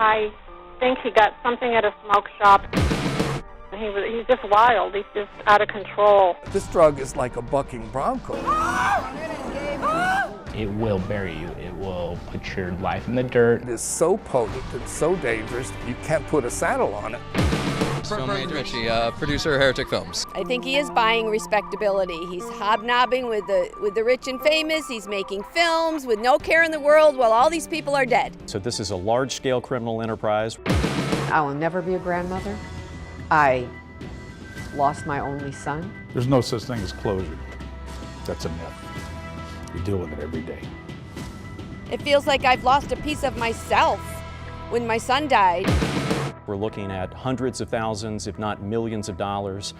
I think he got something at a smoke shop. He's just wild. He's just out of control. This drug is like a bucking bronco. It will bury you. It will put your life in the dirt. It is so potent and so dangerous, you can't put a saddle on it. Burton Ritchie, producer of Heretic Films. I think he is buying respectability. He's hobnobbing with the rich and famous. He's making films with no care in the world while all these people are dead. So this is a large-scale criminal enterprise. I will never be a grandmother. I lost my only son. There's no such thing as closure. That's a myth. You deal with it every day. It feels like I've lost a piece of myself when my son died. We're looking at hundreds of thousands, if not millions of dollars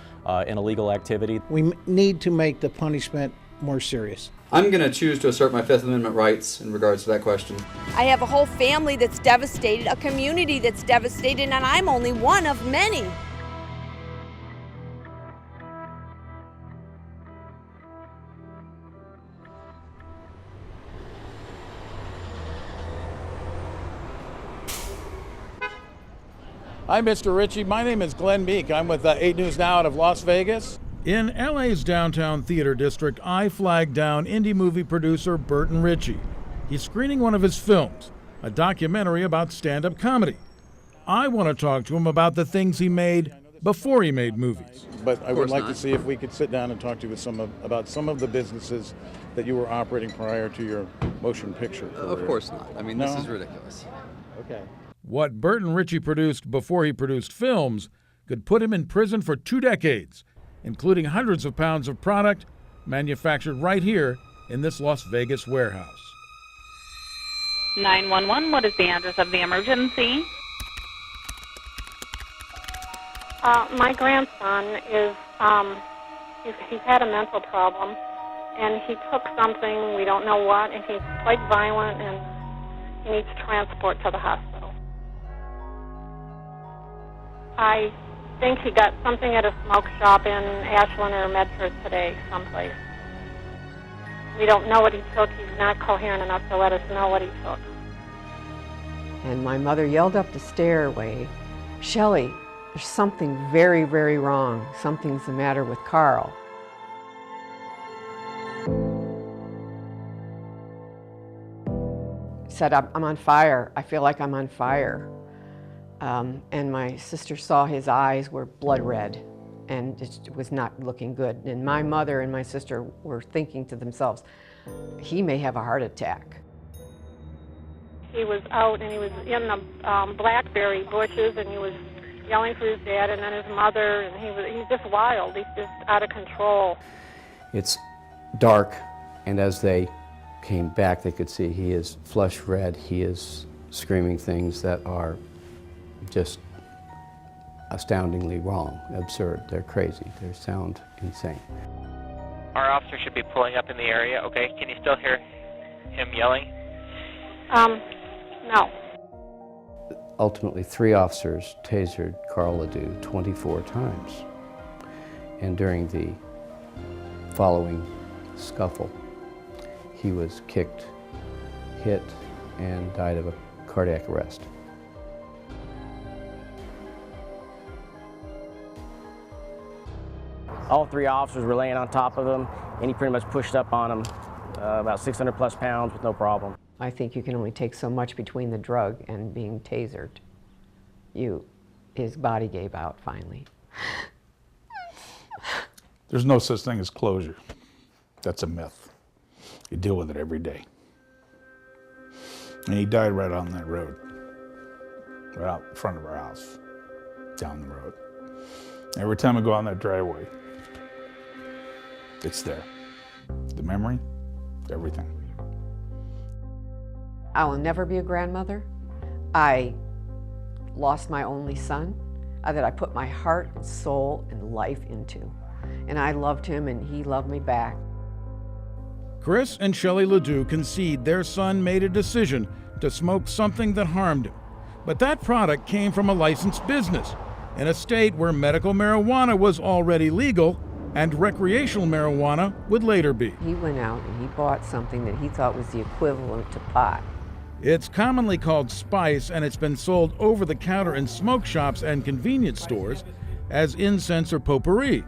in illegal activity. We need to make the punishment more serious. I'm going to choose to assert my Fifth Amendment rights in regards to that question. I have a whole family that's devastated, a community that's devastated, and I'm only one of many. Hi, Mr. Ritchie. My name is Glenn Meek. I'm with 8 News Now out of Las Vegas. In LA's downtown theater district, I flagged down indie movie producer Burton Ritchie. He's screening one of his films, a documentary about stand-up comedy. I want to talk to him about the things he made before he made movies. But I would like to see if we could sit down and talk to you about some of the businesses that you were operating prior to your motion picture career. Of course not. I mean, this is ridiculous. Okay. What Burton Ritchie produced before he produced films could put him in prison for 2 decades, including hundreds of pounds of product manufactured right here in this Las Vegas warehouse. 911, what is the address of the emergency? My grandson is, he's had a mental problem, and he took something, we don't know what, and he's quite violent, and he needs transport to the hospital. I think he got something at a smoke shop in Ashland or Medford today, someplace. We don't know what he took. He's not coherent enough to let us know what he took. And my mother yelled up the stairway, "Shelley, there's something very, very wrong. Something's the matter with Carl." Said, "I'm on fire. I feel like I'm on fire." And my sister saw his eyes were blood red, and it was not looking good. And my mother and my sister were thinking to themselves, he may have a heart attack. He was out, and he was in the blackberry bushes, and he was yelling for his dad and then his mother, and he's just wild. He's just out of control. It's dark, and as they came back, they could see he is flush red. He is screaming things that are just astoundingly wrong, absurd. They're crazy. They sound insane. Our officer should be pulling up in the area, okay? Can you still hear him yelling? No. Ultimately, 3 officers tasered Carl Ledoux 24 times. And during the following scuffle, he was kicked, hit, and died of a cardiac arrest. All 3 officers were laying on top of him, and he pretty much pushed up on him, about 600 plus pounds with no problem. I think you can only take so much between the drug and being tasered. His body gave out finally. There's no such thing as closure. That's a myth. You deal with it every day. And he died right on that road, right out in front of our house, down the road. Every time I go on that driveway, it's there. The memory, everything. I will never be a grandmother. I lost my only son that I put my heart and soul and life into. And I loved him, and he loved me back. Chris and Shelley Ledoux concede their son made a decision to smoke something that harmed him. But that product came from a licensed business in a state where medical marijuana was already legal and recreational marijuana would later be. He went out and he bought something that he thought was the equivalent to pot. It's commonly called spice, and it's been sold over the counter in smoke shops and convenience stores as incense or potpourri.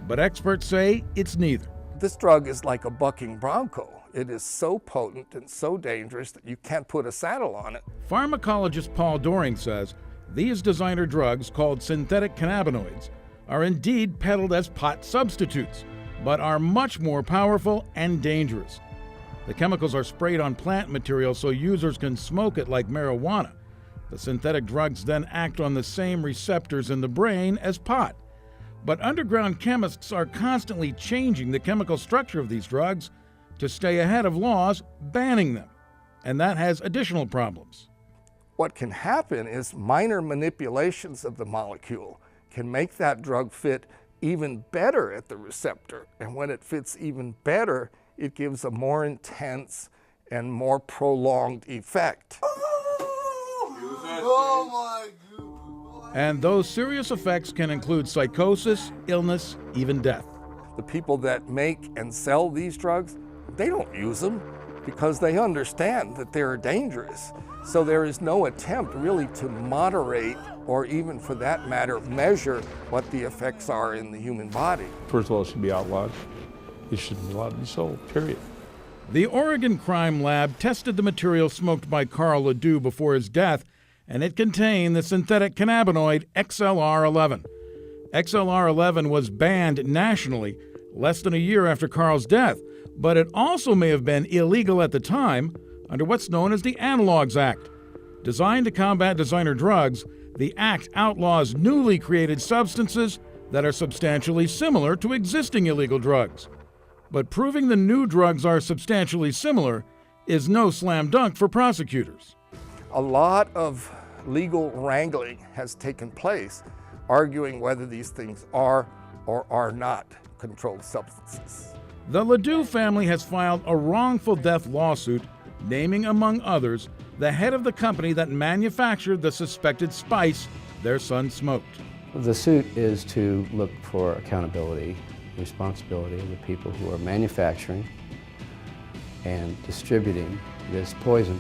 But experts say it's neither. This drug is like a bucking bronco. It is so potent and so dangerous that you can't put a saddle on it. Pharmacologist Paul Doring says these designer drugs, called synthetic cannabinoids, are indeed peddled as pot substitutes, but are much more powerful and dangerous. The chemicals are sprayed on plant material so users can smoke it like marijuana. The synthetic drugs then act on the same receptors in the brain as pot. But underground chemists are constantly changing the chemical structure of these drugs to stay ahead of laws banning them. And that has additional problems. What can happen is minor manipulations of the molecule can make that drug fit even better at the receptor. And when it fits even better, it gives a more intense and more prolonged effect. Oh my God. And those serious effects can include psychosis, illness, even death. The people that make and sell these drugs, they don't use them because they understand that they're dangerous. So there is no attempt really to moderate or even for that matter measure what the effects are in the human body. First of all, it should be outlawed. It shouldn't be allowed to be sold, period. The Oregon Crime Lab tested the material smoked by Carl Ledoux before his death, and it contained the synthetic cannabinoid XLR-11. XLR-11 was banned nationally less than a year after Carl's death, but it also may have been illegal at the time under what's known as the Analogs Act. Designed to combat designer drugs, the act outlaws newly created substances that are substantially similar to existing illegal drugs. But proving the new drugs are substantially similar is no slam dunk for prosecutors. A lot of legal wrangling has taken place, arguing whether these things are or are not controlled substances. The Ledoux family has filed a wrongful death lawsuit naming, among others, the head of the company that manufactured the suspected spice their son smoked. The suit is to look for accountability, responsibility of the people who are manufacturing and distributing this poison.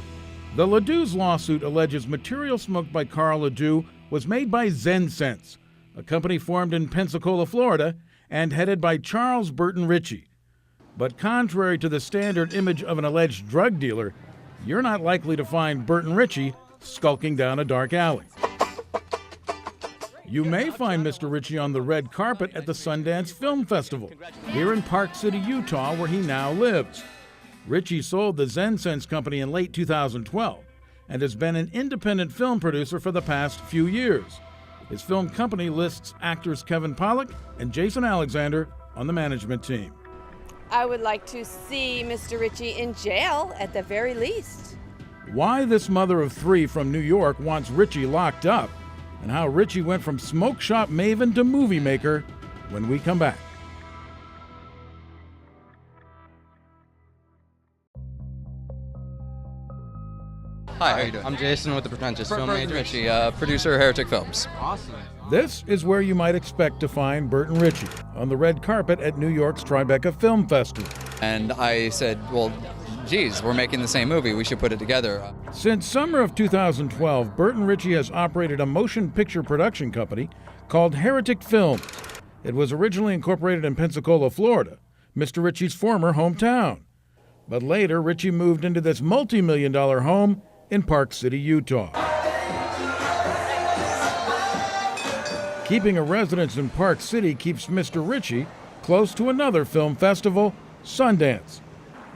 The Ledoux's lawsuit alleges material smoked by Carl Ledoux was made by ZenSense, a company formed in Pensacola, Florida, and headed by Charles Burton Ritchie. But contrary to the standard image of an alleged drug dealer, you're not likely to find Burton Ritchie skulking down a dark alley. You may find Mr. Ritchie on the red carpet at the Sundance Film Festival, here in Park City, Utah, where he now lives. Ritchie sold the ZenSense company in late 2012 and has been an independent film producer for the past few years. His film company lists actors Kevin Pollak and Jason Alexander on the management team. I would like to see Mr. Ritchie in jail at the very least. Why this mother of three from New York wants Ritchie locked up, and how Ritchie went from smoke shop maven to movie maker, when we come back. Hi, how are you doing? I'm Jason with the Pretentious Film Ritchie, producer of Heretic Films. Awesome. This is where you might expect to find Burton Ritchie, on the red carpet at New York's Tribeca Film Festival. And I said, well, geez, we're making the same movie, we should put it together. Since summer of 2012, Burton Ritchie has operated a motion picture production company called Heretic Films. It was originally incorporated in Pensacola, Florida, Mr. Ritchie's former hometown. But later, Ritchie moved into this multi-million-dollar home in Park City, Utah. Keeping a residence in Park City keeps Mr. Ritchie close to another film festival, Sundance.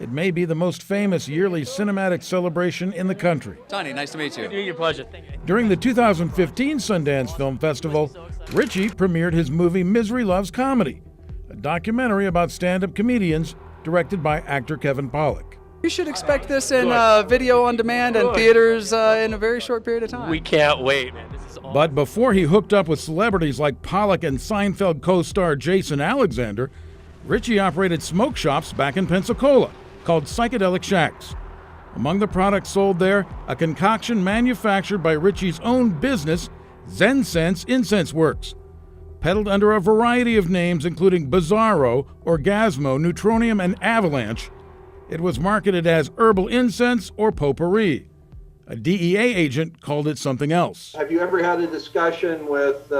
It may be the most famous yearly cinematic celebration in the country. Tony, nice to meet you. Your pleasure. During the 2015 Sundance Film Festival, Ritchie premiered his movie Misery Loves Comedy, a documentary about stand-up comedians directed by actor Kevin Pollak. You should expect this in video on demand and theaters in a very short period of time. We can't wait, man. This is awesome. But before he hooked up with celebrities like Pollak and Seinfeld co-star Jason Alexander, Ritchie operated smoke shops back in Pensacola called Psychedelic Shacks. Among the products sold there, a concoction manufactured by Ritchie's own business, ZenSense Incense Works. Peddled under a variety of names including Bizarro, Orgasmo, Neutronium, and Avalanche, it was marketed as herbal incense or potpourri. A DEA agent called it something else. Have you ever had a discussion with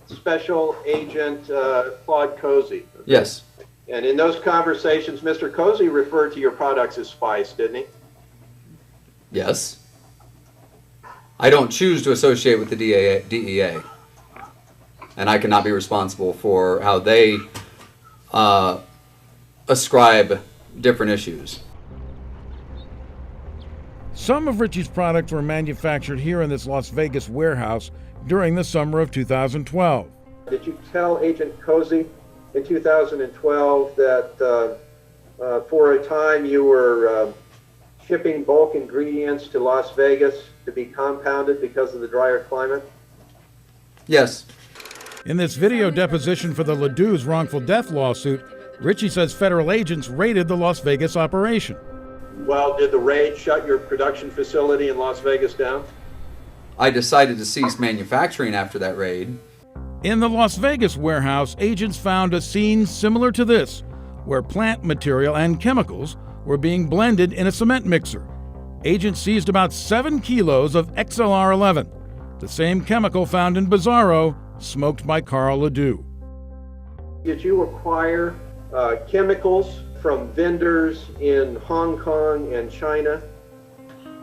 Special Agent Claude Cozy? Yes. And in those conversations, Mr. Cozy referred to your products as spice, didn't he? Yes. I don't choose to associate with the DEA, and I cannot be responsible for how they ascribe different issues. Some of Ritchie's products were manufactured here in this Las Vegas warehouse during the summer of 2012. Did you tell Agent Cozy in 2012 that for a time you were shipping bulk ingredients to Las Vegas to be compounded because of the drier climate? Yes. In this video deposition for the Ledoux's wrongful death lawsuit, Ritchie says federal agents raided the Las Vegas operation. Well, did the raid shut your production facility in Las Vegas down? I decided to cease manufacturing after that raid. In the Las Vegas warehouse, agents found a scene similar to this, where plant material and chemicals were being blended in a cement mixer. Agents seized about 7 kilos of XLR-11, the same chemical found in Bizarro, smoked by Carl Ledoux. Did you acquire chemicals from vendors in Hong Kong and China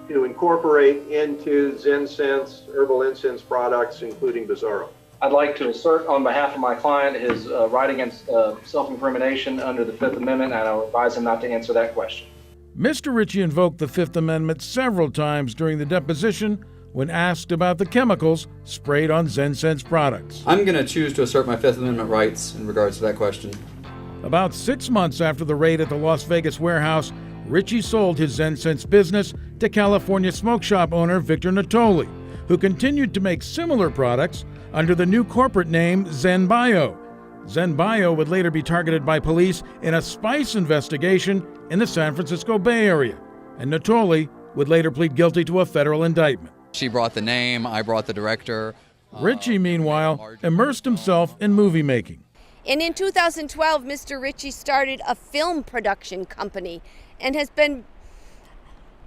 to incorporate into ZenSense herbal incense products, including Bizarro? I'd like to assert on behalf of my client his right against self-incrimination under the Fifth Amendment, and I'll advise him not to answer that question. Mr. Ritchie invoked the Fifth Amendment several times during the deposition when asked about the chemicals sprayed on ZenSense products. I'm going to choose to assert my Fifth Amendment rights in regards to that question. About 6 months after the raid at the Las Vegas warehouse, Ritchie sold his ZenSense business to California smoke shop owner Victor Natoli, who continued to make similar products under the new corporate name ZenBio. ZenBio would later be targeted by police in a spice investigation in the San Francisco Bay Area, and Natoli would later plead guilty to a federal indictment. She brought the name, I brought the director. Ritchie, meanwhile, immersed himself in movie making. And in 2012, Mr. Ritchie started a film production company and has been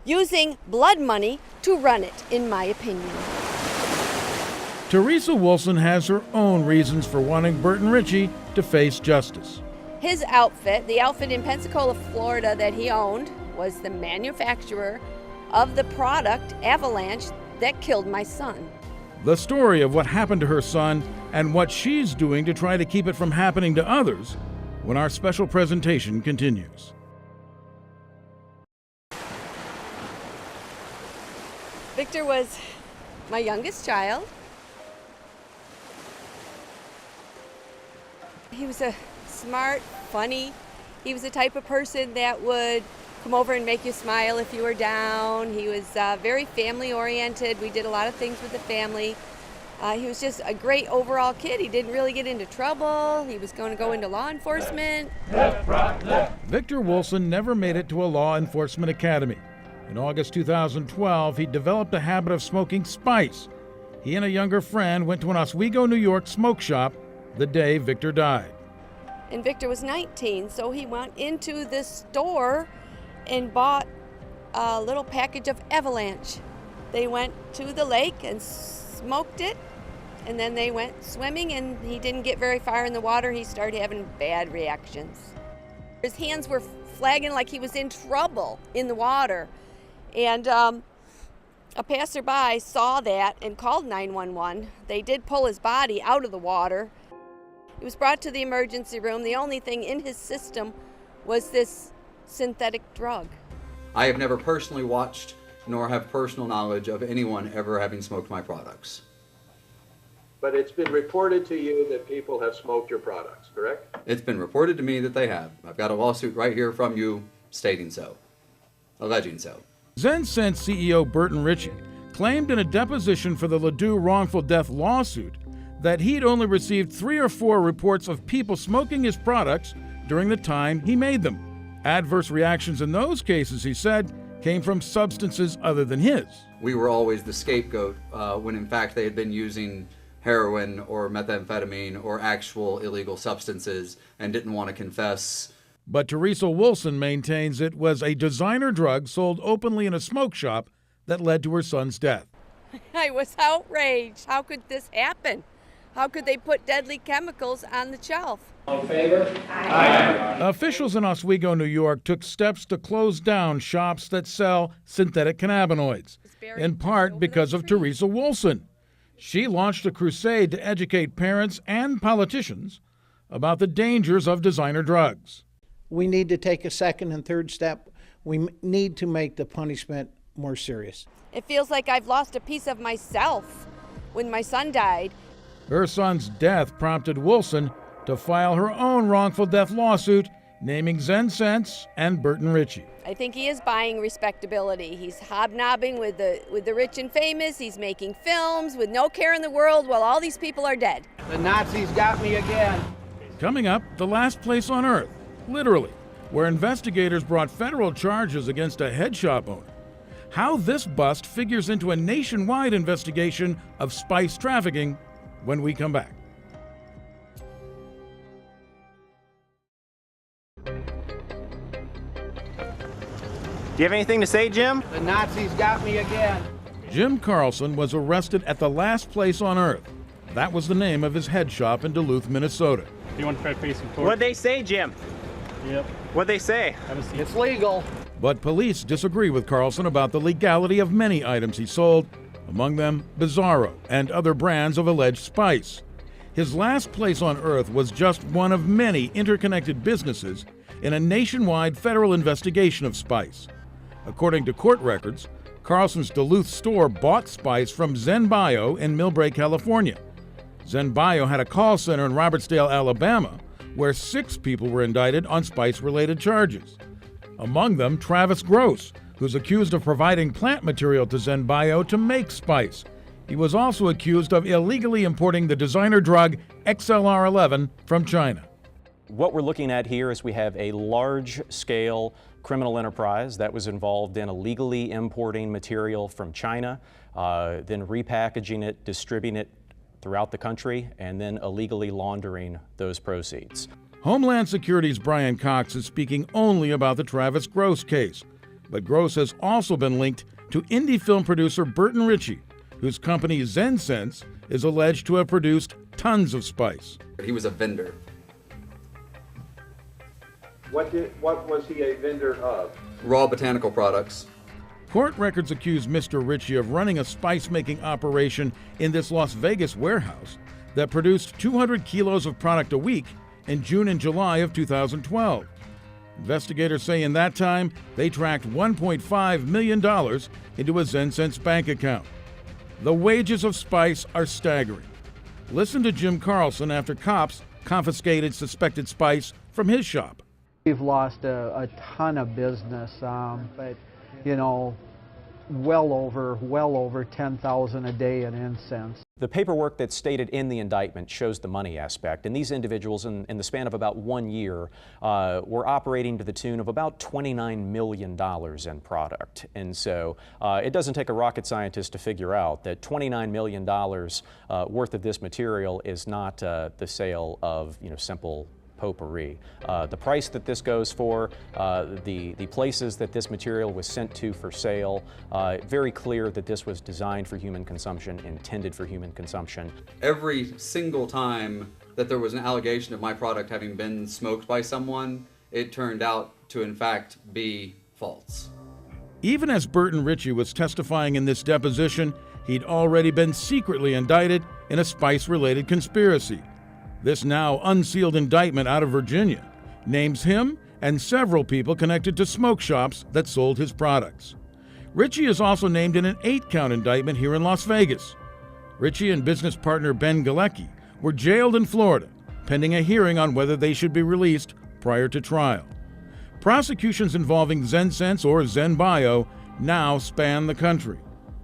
using blood money to run it, in my opinion. Teresa Wilson has her own reasons for wanting Burton Ritchie to face justice. His outfit, the outfit in Pensacola, Florida that he owned, was the manufacturer of the product Avalanche that killed my son. The story of what happened to her son and what she's doing to try to keep it from happening to others when our special presentation continues. Victor was my youngest child. He was a smart, funny. He was the type of person that would come over and make you smile if you were down. He was very family-oriented. We did a lot of things with the family. He was just a great overall kid. He didn't really get into trouble. He was going to go into law enforcement. Victor Wilson never made it to a law enforcement academy. In August 2012, he developed a habit of smoking spice. He and a younger friend went to an Oswego, New York smoke shop the day Victor died. And Victor was 19, so he went into this store and bought a little package of Avalanche. They went to the lake and smoked it, and then they went swimming, and he didn't get very far in the water. He started having bad reactions. His hands were flagging like he was in trouble in the water. And a passerby saw that and called 911. They did pull his body out of the water. He was brought to the emergency room. The only thing in his system was this synthetic drug. I have never personally watched nor have personal knowledge of anyone ever having smoked my products. But it's been reported to you that people have smoked your products, correct? It's been reported to me that they have. I've got a lawsuit right here from you stating so, alleging so. ZenSense CEO Burton Ritchie claimed in a deposition for the Ledoux wrongful death lawsuit that he'd only received 3 or 4 reports of people smoking his products during the time he made them. Adverse reactions in those cases, he said, came from substances other than his. We were always the scapegoat when in fact they had been using heroin or methamphetamine or actual illegal substances and didn't want to confess. But Teresa Wilson maintains it was a designer drug sold openly in a smoke shop that led to her son's death. I was outraged. How could this happen? How could they put deadly chemicals on the shelf? All in favor? Aye. Officials in Oswego, New York took steps to close down shops that sell synthetic cannabinoids, in part because of Teresa Wilson. She launched a crusade to educate parents and politicians about the dangers of designer drugs. We need to take a second and third step. We need to make the punishment more serious. It feels like I've lost a piece of myself when my son died. Her son's death prompted Wilson to file her own wrongful death lawsuit, naming ZenSense and Burton Ritchie. I think he is buying respectability. He's hobnobbing with the rich and famous. He's making films with no care in the world while all these people are dead. The Nazis got me again. Coming up, the last place on earth, literally, where investigators brought federal charges against a head shop owner. How this bust figures into a nationwide investigation of spice trafficking when we come back. Do you have anything to say, Jim? The Nazis got me again. Jim Carlson was arrested at the last place on earth. That was the name of his head shop in Duluth, Minnesota. You want to try facing court? What'd they say, Jim? Yep. What'd they say? It's legal. But police disagree with Carlson about the legality of many items he sold, among them Bizarro and other brands of alleged spice. His last place on earth was just one of many interconnected businesses in a nationwide federal investigation of spice. According to court records, Carlson's Duluth store bought spice from Zen Bio in Millbrae, California. Zen Bio had a call center in Robertsdale, Alabama, where 6 people were indicted on spice-related charges. Among them, Travis Gross, who's accused of providing plant material to Zen Bio to make spice. He was also accused of illegally importing the designer drug XLR11 from China. What we're looking at here is we have a large-scale criminal enterprise that was involved in illegally importing material from China, then repackaging it, distributing it throughout the country, and then illegally laundering those proceeds. Homeland Security's Brian Cox is speaking only about the Travis Gross case, but Gross has also been linked to indie film producer Burton Ritchie, whose company ZenSense is alleged to have produced tons of spice. He was a vendor. What was he a vendor of? Raw botanical products. Court records accuse Mr. Ritchie of running a spice-making operation in this Las Vegas warehouse that produced 200 kilos of product a week in June and July of 2012. Investigators say in that time, they tracked $1.5 million into a ZenSense bank account. The wages of spice are staggering. Listen to Jim Carlson after cops confiscated suspected spice from his shop. We've lost a ton of business, but you know, well over 10,000 a day in incense. The paperwork that's stated in the indictment shows the money aspect, and these individuals in the span of about 1 year were operating to the tune of about $29 million in product. And so it doesn't take a rocket scientist to figure out that $29 million worth of this material is not the sale of, simple potpourri. The price that this goes for, the places that this material was sent to for sale, very clear that this was designed for human consumption, intended for human consumption. Every single time that there was an allegation of my product having been smoked by someone, it turned out to in fact be false. Even as Burton Ritchie was testifying in this deposition, he'd already been secretly indicted in a spice-related conspiracy. This now unsealed indictment out of Virginia names him and several people connected to smoke shops that sold his products. Ritchie is also named in an 8-count indictment here in Las Vegas. Ritchie and business partner Ben Galecki were jailed in Florida, pending a hearing on whether they should be released prior to trial. Prosecutions involving ZenSense or Zen Bio now span the country,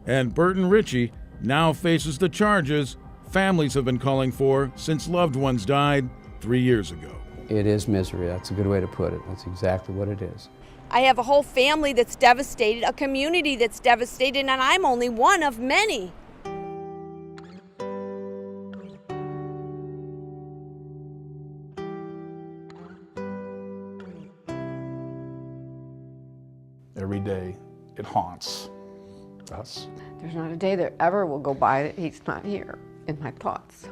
and Burton Ritchie now faces the charges families have been calling for since loved ones died 3 years ago. It is misery. That's a good way to put it. That's exactly what it is. I have a whole family that's devastated, a community that's devastated, and I'm only one of many. Every day it haunts us. There's not a day that ever will go by that he's not here in my thoughts.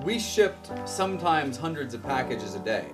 We shipped sometimes hundreds of packages a day.